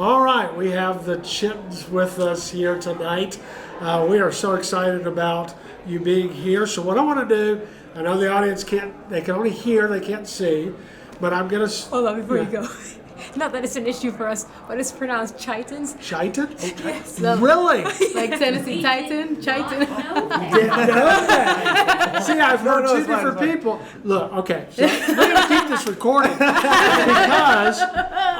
All right, we have the Chitans with us here tonight. We are so excited about you being here. So what I want to do, I know the audience they can only hear, they can't see, but I'm going to... Hold on, before you go. Not that it's an issue for us, but it's pronounced Chitans. Chitin? Yes. Really? Like Tennessee Titan? Chitin? Didn't know that. See, I've heard two different people. Look, okay, so we're going to keep this recording because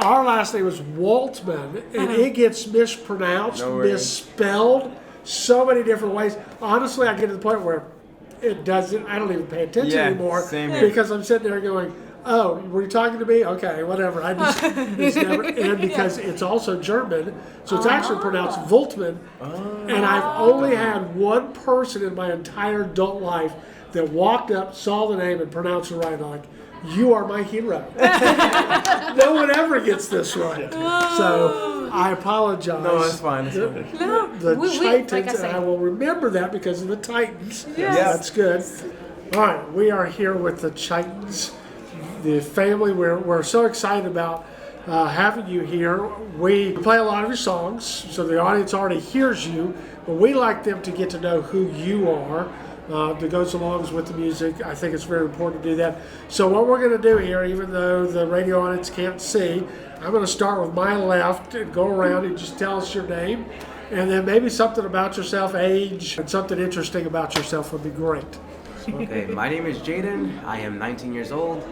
our last name is Waltman, and it gets mispronounced, misspelled so many different ways. Honestly, I get to the point where it doesn't, I don't even pay attention anymore because I'm sitting there going, oh, were you talking to me? Okay, whatever. It's never, and because it's also German, so it's actually pronounced Voltman. And I've only had one person in my entire adult life that walked up, saw the name, and pronounced it right. And I'm like, you are my hero. No one ever gets this right. So I apologize. No, it's fine. It's fine. The Chitans, and I will remember that because of the Titans. Yes. That's good. All right, we are here with the Chitans. The family, we're so excited about having you here. We play a lot of your songs, so the audience already hears you, but we like them to get to know who you are. That goes along with the music. I think it's very important to do that. So what we're going to do here, even though the radio audience can't see, I'm going to start with my left and go around and just tell us your name, and then maybe something about yourself, age, and something interesting about yourself would be great. Okay, my name is Jaden. I am 19 years old.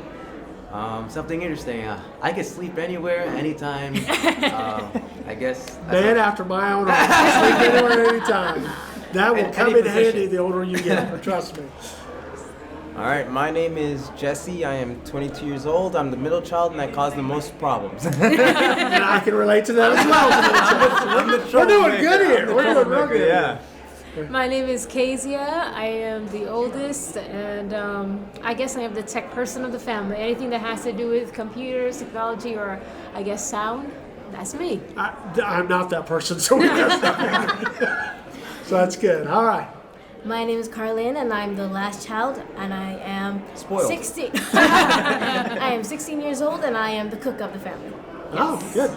Something interesting. I can sleep anywhere, anytime. I guess. Man after my own heart. Sleep anywhere, anytime. That will come in handy the older you get. Trust me. All right. My name is Jesse. I am 22 years old. I'm the middle child, and I cause the most problems. And I can relate to that as well. We're doing good here. We're doing real good. Yeah. My name is Kezia. I am the oldest, and I guess I am the tech person of the family. Anything that has to do with computers, technology, or I guess sound, that's me. I'm not that person, so so that's good. All right. My name is Carlin, and I'm the last child, and I am Spoiled. 16. I am 16 years old, and I am the cook of the family. Oh, good.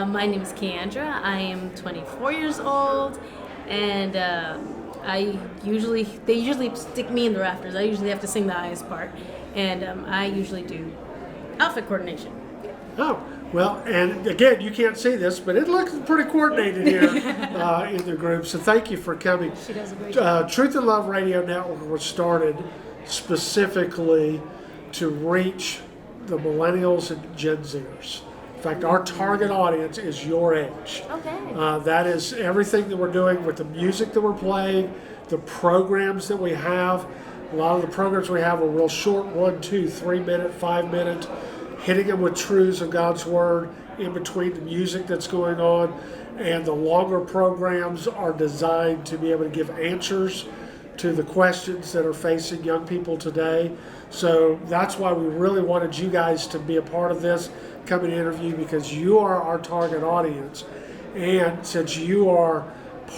My name is Keandra. I am 24 years old, and they usually stick me in the rafters. I usually have to sing the highest part, and I usually do outfit coordination. Oh, well, and again, you can't see this, but it looks pretty coordinated here in the group, so thank you for coming. She does a great job. Truth and Love Radio Network was started specifically to reach the millennials and Gen Zers. In fact, our target audience is your age. Okay. That is everything that we're doing with the music that we're playing, the programs that we have. A lot of the programs we have are real short, 1, 2, 3 minute, 5 minute, hitting them with truths of God's Word in between the music that's going on. And the longer programs are designed to be able to give answers to the questions that are facing young people today. So that's why we really wanted you guys to be a part of this, come and interview, because you are our target audience. And since you are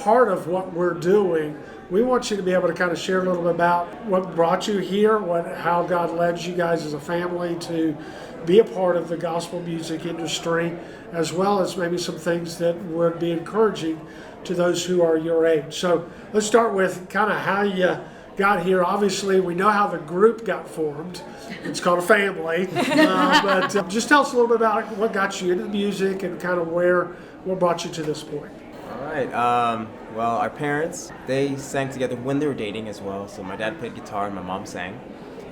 part of what we're doing, we want you to be able to kind of share a little bit about what brought you here, how God led you guys as a family to be a part of the gospel music industry, as well as maybe some things that would be encouraging to those who are your age. So let's start with kind of how you got here. Obviously, we know how the group got formed. It's called a family. But just tell us a little bit about what got you into the music and kind of what brought you to this point. All right. Well, our parents, they sang together when they were dating as well. So my dad played guitar and my mom sang.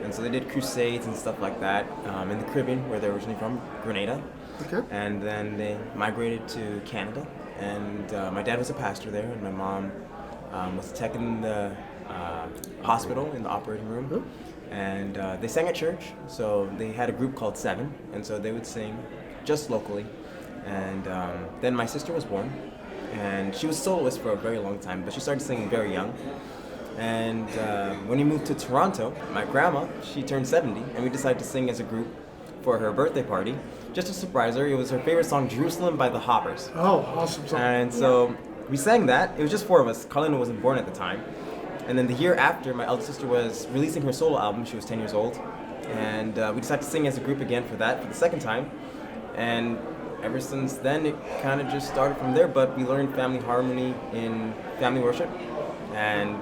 And so they did crusades and stuff like that in the Caribbean, where they're originally from, Grenada. Okay. And then they migrated to Canada. And my dad was a pastor there, and my mom was a tech in the hospital, in the operating room. Mm-hmm. And they sang at church, so they had a group called Seven, and so they would sing just locally. And then my sister was born, and she was soloist for a very long time, but she started singing very young. And when we moved to Toronto, my grandma, she turned 70, and we decided to sing as a group for her birthday party, just to surprise her. It was her favorite song, Jerusalem by the Hoppers. Oh, awesome song. And so we sang that. It was just 4 of us. Carlina wasn't born at the time. And then the year after, my eldest sister was releasing her solo album. She was 10 years old. And we decided to sing as a group again for the second time. And ever since then, it kind of just started from there. But we learned family harmony in family worship, and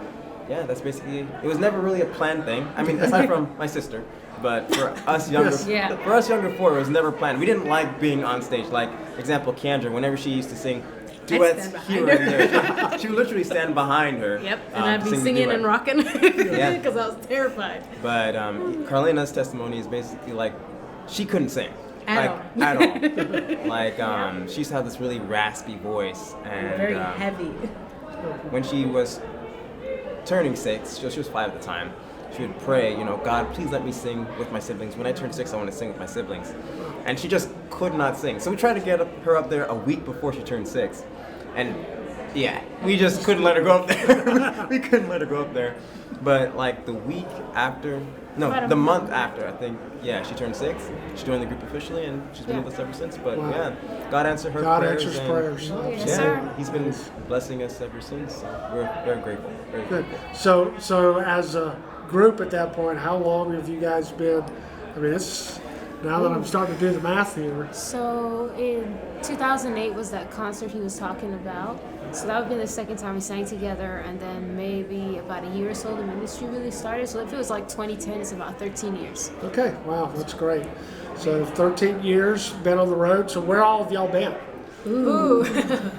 yeah, that's basically it. It was never really a planned thing. I mean, aside from my sister, but for us younger, Yes. Yeah. for us younger four, it was never planned. We didn't like being on stage. Like example, Kendra, whenever she used to sing duets stand here behind and there, she would literally stand behind her. Yep, and I'd be sing the singing duet. and rocking Yeah. because I was terrified. But Carlina's testimony is basically like she couldn't sing. At At all. Like she used to have this really raspy voice, and Very heavy. when she was turning 6, so she was 5 at the time, she would pray, God, please let me sing with my siblings. When I turn 6, I want to sing with my siblings. And she just could not sing. So we tried to get her up there a week before she turned 6. And yeah, we just couldn't let her go up there. We couldn't let her go up there. But like the week after, no, the month after, I think, yeah, she turned 6. She joined the group officially, and she's been with us ever since. But Wow. yeah, God answered her God prayers. answers and prayers. Yes, sir. He's been blessing us ever since. So we're very grateful. Very Good. grateful. So as a group at that point, how long have you guys been? I mean, it's now that I'm starting to do the math here. So in 2008 was that concert he was talking about. So that would be the second time we sang together, and then maybe about a year or so the ministry really started. So if it was like 2010, it's about 13 years. Okay, wow, that's great. So 13 years, been on the road. So where all have y'all been? Ooh.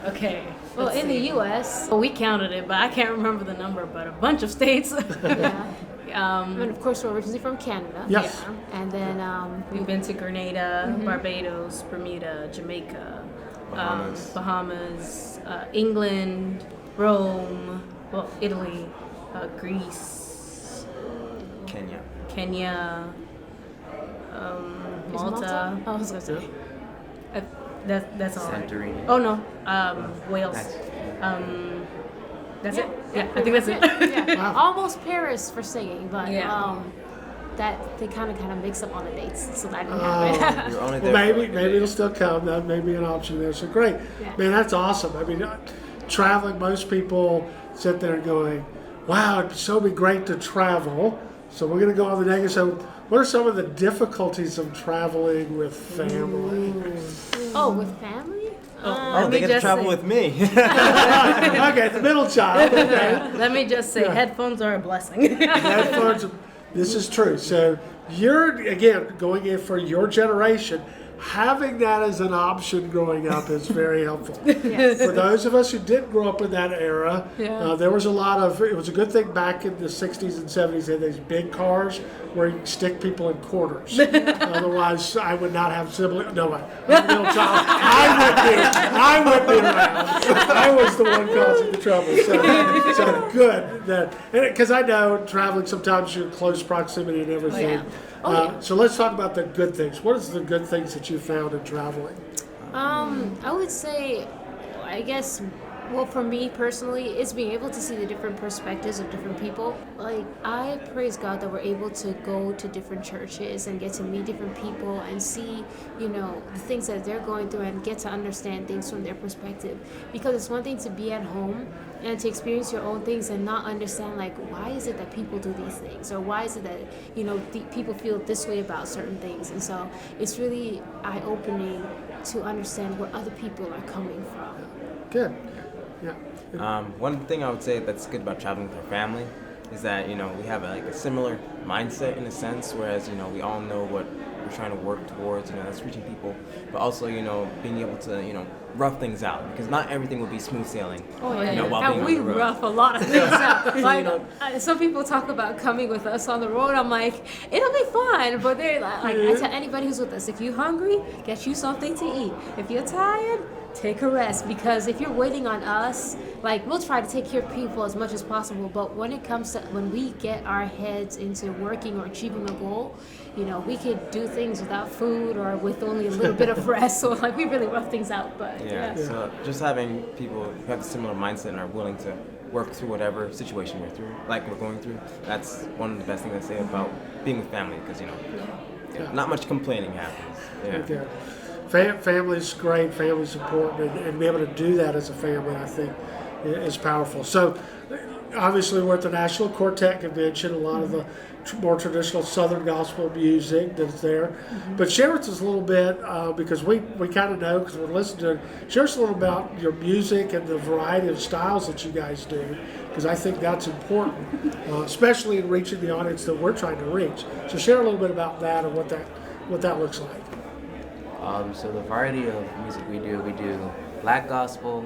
Okay. Well, let's in see. the U.S. Well, we counted it, but I can't remember the number, but a bunch of states. Yeah. And of course, we're originally from Canada. Yes. Yeah. And then We've been to Grenada, Barbados, Bermuda, Jamaica, Bahamas, England, Rome, well, Italy, Greece, Kenya. Kenya, is Malta. Oh, I was gonna say. That's all right. Santorini. Oh no, Wales. That's it. Yeah, I think that's it. Yeah. Almost Paris for singing, but Yeah. that they kind of mix up on the dates, so that didn't Oh. happen. You're only Well, there for maybe like a maybe day. it'll still come. That may be an option there. So great, Yeah. man. That's awesome. I mean, traveling. Most people sit there going, "Wow, it'd so be great to travel." So we're going to go on the negative. So, what are some of the difficulties of traveling with family? Oh, with family? Oh, Let they me get to just travel say- with me. Okay, the middle child. Okay. Let me just say, Yeah. headphones are a blessing. Headphones. This is true. So you're again going in for your generation. Having that as an option growing up is very helpful. For those of us who didn't grow up in that era, there was a lot of. It was a good thing back in the '60s and '70s. They had these big cars where you could stick people in corners. Otherwise, I would not have siblings. No, I'm a middle child. I would be around. I was the one causing the trouble. So good that because I know traveling sometimes you're in close proximity and everything. So let's talk about the good things. What is the good things that you found in traveling? I would say, I guess, well, for me personally, it's being able to see the different perspectives of different people. Like, I praise God that we're able to go to different churches and get to meet different people and see, the things that they're going through and get to understand things from their perspective. Because it's one thing to be at home and to experience your own things and not understand, like, why is it that people do these things? Or why is it that, people feel this way about certain things? And so it's really eye-opening to understand where other people are coming from. Good. Yeah. One thing I would say that's good about traveling with our family is that we have a similar mindset in a sense, whereas we all know what we're trying to work towards. That's reaching people, but also being able to rough things out, because not everything will be smooth sailing. Oh yeah, while and being we on the road. rough a lot of things out. Like, some people talk about coming with us on the road. I'm like, it'll be fun, but they're like I tell anybody who's with us, if you're hungry, get you something to eat. If you're tired, take a rest, because if you're waiting on us, like, we'll try to take care of people as much as possible, but when it comes to when we get our heads into working or achieving a goal, we could do things without food or with only a little bit of rest, so like we really rough things out. But So just having people who have a similar mindset and are willing to work through whatever situation we're going through, that's one of the best things I say about being with family, because not much complaining happens. Okay. Family's great. Family's important, and be able to do that as a family, I think, is powerful. So, obviously we're at the National Quartet Convention, a lot of the more traditional Southern gospel music that's there. But share with us a little bit, because we kind of know, because we're listening to it, share us a little about your music and the variety of styles that you guys do, because I think that's important, especially in reaching the audience that we're trying to reach. So share a little bit about that and what that looks like. So the variety of music we do Black gospel,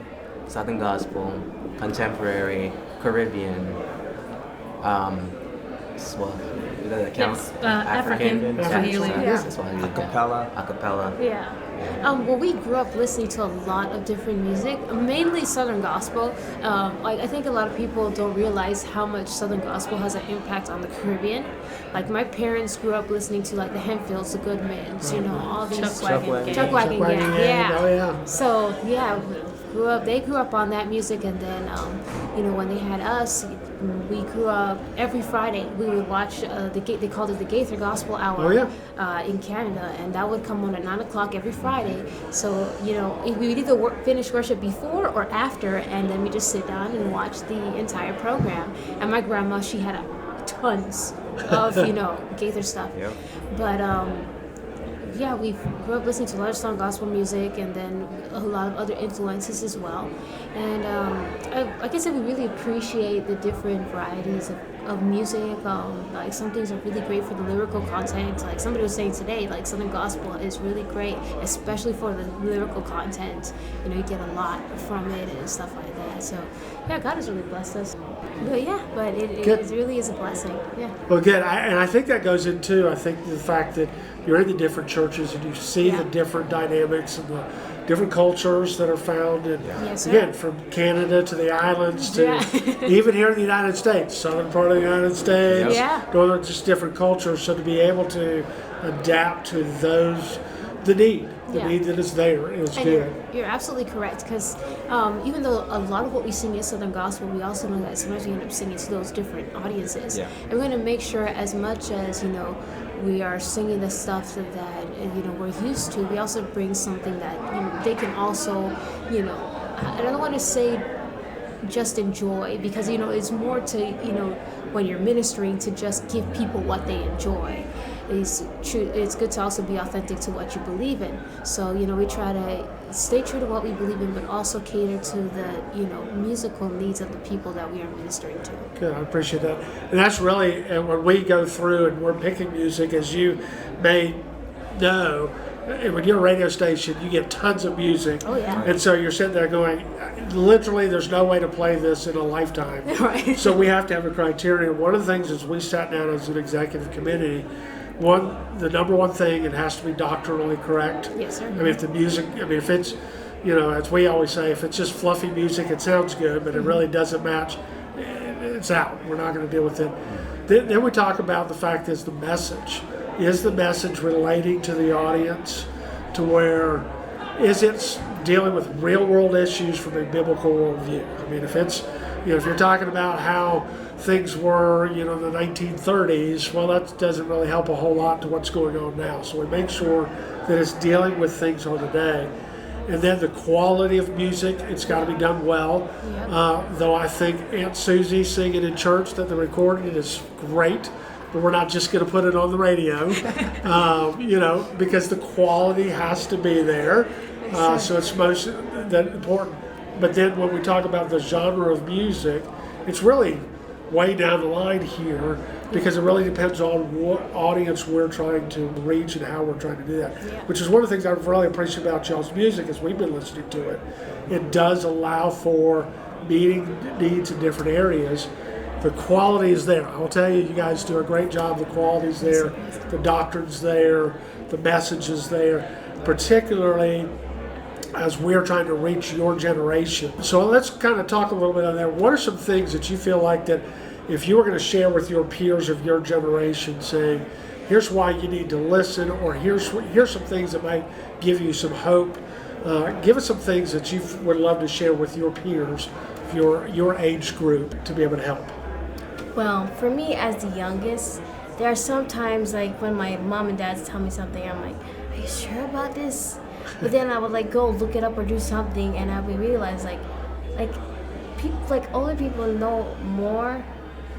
Southern gospel, contemporary, Caribbean, that count? Yes, African, Swahili. Yeah. Swahili, Acapella. Acapella. Yeah. Well, we grew up listening to a lot of different music, mainly Southern gospel. Like I think a lot of people don't realize how much Southern gospel has an impact on the Caribbean. Like my parents grew up listening to like the Hempfields, the Goodmans, all these Chuck Wagon Chuck Wagon Wagon Gang. Gang, Yeah. oh, yeah. So yeah, they grew up on that music, and then when they had us, we grew up every Friday. We would watch they called it the Gaither Gospel Hour. Oh, yeah. In Canada, and that would come on at 9:00 every Friday. So we would either finish worship before or after, and then we just sit down and watch the entire program. And my grandma, she had tons of Gaither stuff. Yep. But yeah, we grew up listening to a lot of Southern gospel music, and then a lot of other influences as well. And like I said, we really appreciate the different varieties of music. Like some things are really great for the lyrical content. Like somebody was saying today, like Southern gospel is really great, especially for the lyrical content. You get a lot from it and stuff like that. So yeah, God has really blessed us. But it really is a blessing. Yeah. Well, good. And I think that goes into, I think, the fact that you're in the different churches and you see the different dynamics and the different cultures that are found. And Yes, sir. again, from Canada to the islands to even here in the United States, southern part of the United States, Yeah. northern, just different cultures. So to be able to adapt to the need that is there is And good. you're absolutely correct, because even though a lot of what we sing is Southern gospel, we also know that sometimes we end up singing to those different audiences. Yeah. And we're going to make sure, as much as we are singing the stuff that we're used to, we also bring something that they can also I don't want to say just enjoy, because it's more to when you're ministering, to just give people what they enjoy. It's good to also be authentic to what you believe in. So we try to stay true to what we believe in, but also cater to the musical needs of the people that we are ministering to. Good, I appreciate that. And that's really, and when we go through and we're picking music, as you may know, when you're a radio station, you get tons of music. Oh, yeah. And so you're sitting there going, literally, there's no way to play this in a lifetime. Right. So we have to have a criteria. One of the things is we sat down as an executive committee. The number one thing, it has to be doctrinally correct. Yes, sir. I mean, if the music, if it's, as we always say, if it's just fluffy music, it sounds good, but it really doesn't match, it's out. We're not going to deal with it. Then we talk about the fact is the message. Is the message relating to the audience to where, is it dealing with real world issues from a biblical worldview? I mean, if it's, if you're talking about how things were, in the 1930s, well, that doesn't really help a whole lot to what's going on now. So we make sure that it's dealing with things on today. And then the quality of music, it's got to be done well. Yep. Though I think Aunt Susie singing in church, that the recording is great, but we're not just going to put it on the radio, because the quality has to be there. So it's most that important. But then when we talk about the genre of music, it's really way down the line here, because it really depends on what audience we're trying to reach and how we're trying to do that. Yeah. Which is one of the things I really appreciate about y'all's music, as we've been listening to it. It does allow for meeting needs in different areas. The quality is there. I'll tell you, you guys do a great job. The quality's there, the doctrine's there, the message is there, particularly as we're trying to reach your generation. So let's kind of talk a little bit on that. What are some things that you feel like that if you were going to share with your peers of your generation, saying, here's why you need to listen, or here's some things that might give you some hope. Give us some things that you would love to share with your peers, your age group, to be able to help. Well, for me as the youngest, there are some times like when my mom and dad tell me something, I'm like, are you sure about this? But then I would go look it up or do something, and I would realize like older people know more,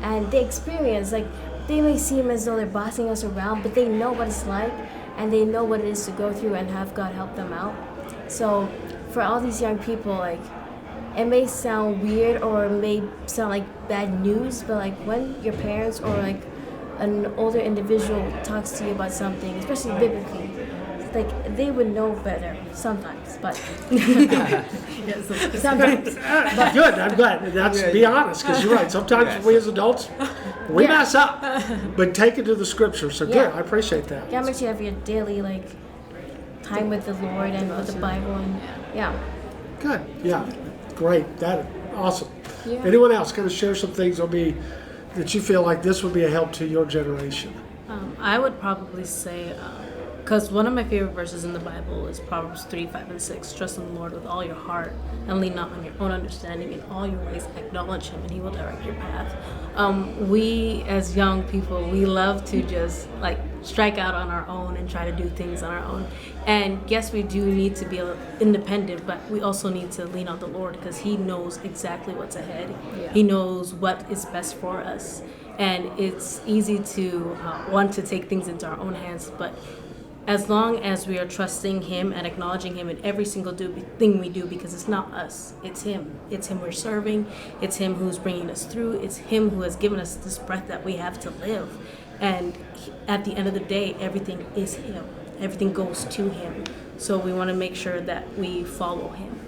and they experience, like, they may seem as though they're bossing us around, but they know what it's like, and they know what it is to go through and have God help them out. So for all these young people, like, it may sound weird or it may sound like bad news, but like when your parents or like an older individual talks to you about something, especially biblically, like they would know better sometimes, but sometimes. But Good. I'm glad. That's be honest, because you're right. Sometimes we as adults we mess up, but take it to the scripture. So good. I appreciate that. yeah, make sure you have your daily like time with the Lord and with the Bible, and Good. Yeah. Great. That awesome. Yeah. Anyone else going to share some things on me that you feel like this would be a help to your generation? I would probably say, because one of my favorite verses in the Bible is Proverbs 3, 5, and 6. Trust in the Lord with all your heart and lean not on your own understanding. In all your ways acknowledge Him and He will direct your path. We as young people, we love to just like strike out on our own and try to do things on our own. And yes, we do need to be independent, but we also need to lean on the Lord because He knows exactly what's ahead. Yeah. He knows what is best for us. And it's easy to want to take things into our own hands, but as long as we are trusting Him and acknowledging Him in every single thing we do, because it's not us, it's Him. It's Him we're serving. It's Him who's bringing us through. It's Him who has given us this breath that we have to live. And at the end of the day, everything is Him. Everything goes to Him. So we want to make sure that we follow Him.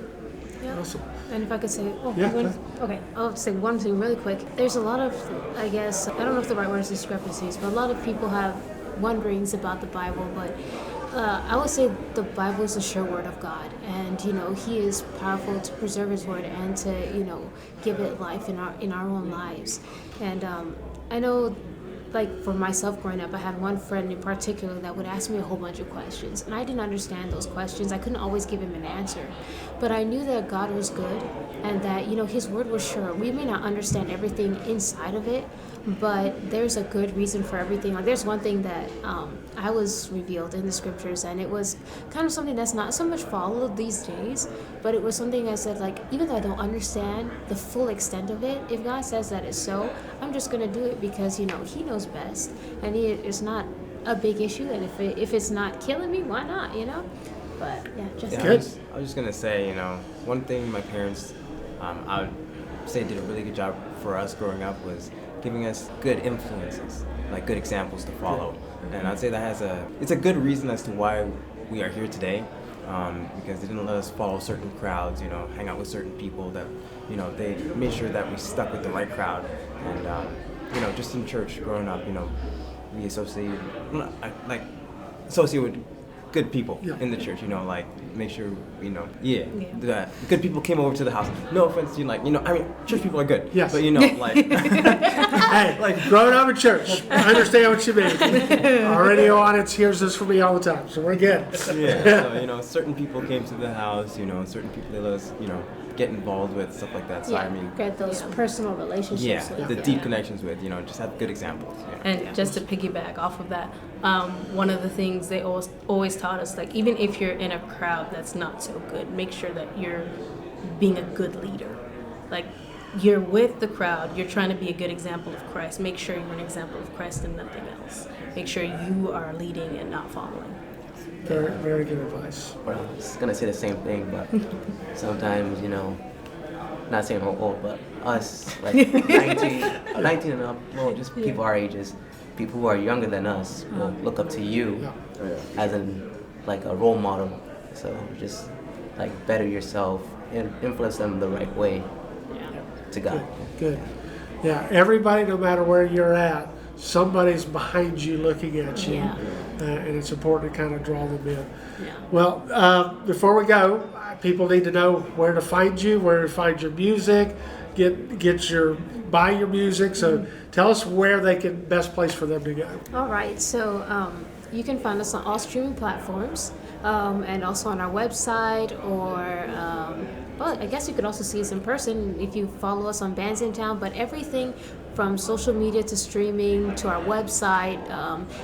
Yeah. Awesome. And if I could say, Yeah, okay, I'll say one thing really quick. There's a lot of, I guess, I don't know if the right word is discrepancies, but a lot of people have wonderings about the Bible, but I would say the Bible is the sure word of God, and He is powerful to preserve His word and to give it life in our own lives. And I know, like for myself growing up, I had one friend in particular that would ask me a whole bunch of questions, and I didn't understand those questions. I couldn't always give him an answer, but I knew that God was good and that His word was sure. We may not understand everything inside of it, but there's a good reason for everything. Like there's one thing that I was revealed in the scriptures, and it was kind of something that's not so much followed these days, but it was something I said, like, even though I don't understand the full extent of it, if God says that it's so, I'm just gonna do it because He knows best, and it's not a big issue, and if it's not killing me, why not? But yeah, just Good. I was just gonna say, one thing my parents, I would say, did a really good job for us growing up was giving us good influences, like good examples to follow. And I'd say it's a good reason as to why we are here today, because they didn't let us follow certain crowds, hang out with certain people that, they made sure that we stuck with the right crowd. And, just in church growing up, we associate with good people in the church, make sure, that good people came over to the house. No offense, church people are good. Yes. But, Hey, like growing up in church, I understand what you mean. Our radio audience hears this from me all the time, so we're good. So, certain people came to the house, certain people they let us, get involved with, stuff like that. So, get those personal relationships. the deep connections with, just have good examples. And just to piggyback off of that, one of the things they always taught us, like even if you're in a crowd that's not so good, make sure that you're being a good leader. Like you're with the crowd, you're trying to be a good example of Christ. Make sure you're an example of Christ and nothing else. Make sure you are leading and not following. Very, very good advice. Well, I was gonna say the same thing, but sometimes, not saying how old, but us, like 19 and up, well, just people our ages, people who are younger than us will look up to you as like a role model. So just like better yourself and influence them the right way to God. Good. Yeah, everybody, no matter where you're at, somebody's behind you looking at you. And it's important to kind of draw them in. Well, before we go, people need to know where to find you, where to find your music, buy your music. So tell us where they can, best place for them to go. All right, so you can find us on all streaming platforms, and also on our website, or well, I guess you could also see us in person if you follow us on Bands in Town. But everything from social media to streaming to our website,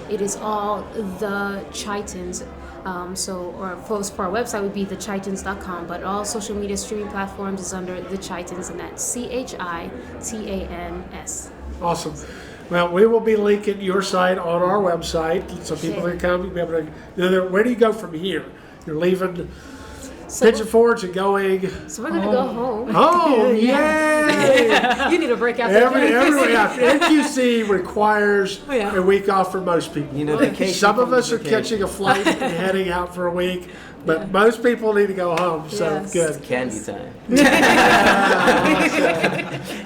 it is all the Chitans. Or close for our website would be thechitans.com, but all social media streaming platforms is under The Chitans, and that's CHITANS. Awesome. Well, we will be linking your site on our website so people can come and be able to. Where do you go from here? You're leaving Pigeon Forge and going. So we're gonna go home. Oh, yay! You need a break after NQC requires a week off for most people. You know, vacation. Some of us are vacation. catching a flight and heading out for a week, but most people need to go home. So Yes. good. Candy time.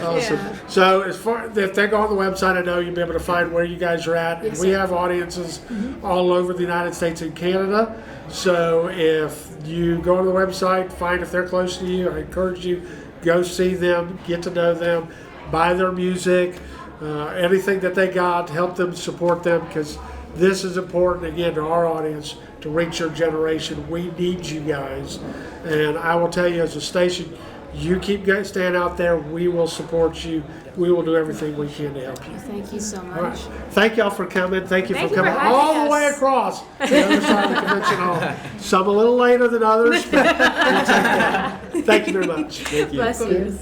Awesome. So as far if they go on the website, I know you'll be able to find where you guys are at. Yes, We sir. have audiences all over the United States and Canada. So if you go on the website, find if they're close to you, I encourage you, go see them, get to know them, buy their music, anything that they got, help them, support them, because this is important, again, to our audience, to reach your generation. We need you guys. And I will tell you, as a station, you keep staying out there. We will support you. We will do everything we can to help you. Thank you so much. All right. Thank y'all for coming. Thank you Thank for you for coming having all the us. way across the other side of the convention hall. Some a little later than others, but we'll take that. Thank you very much. Thank you. Bless you.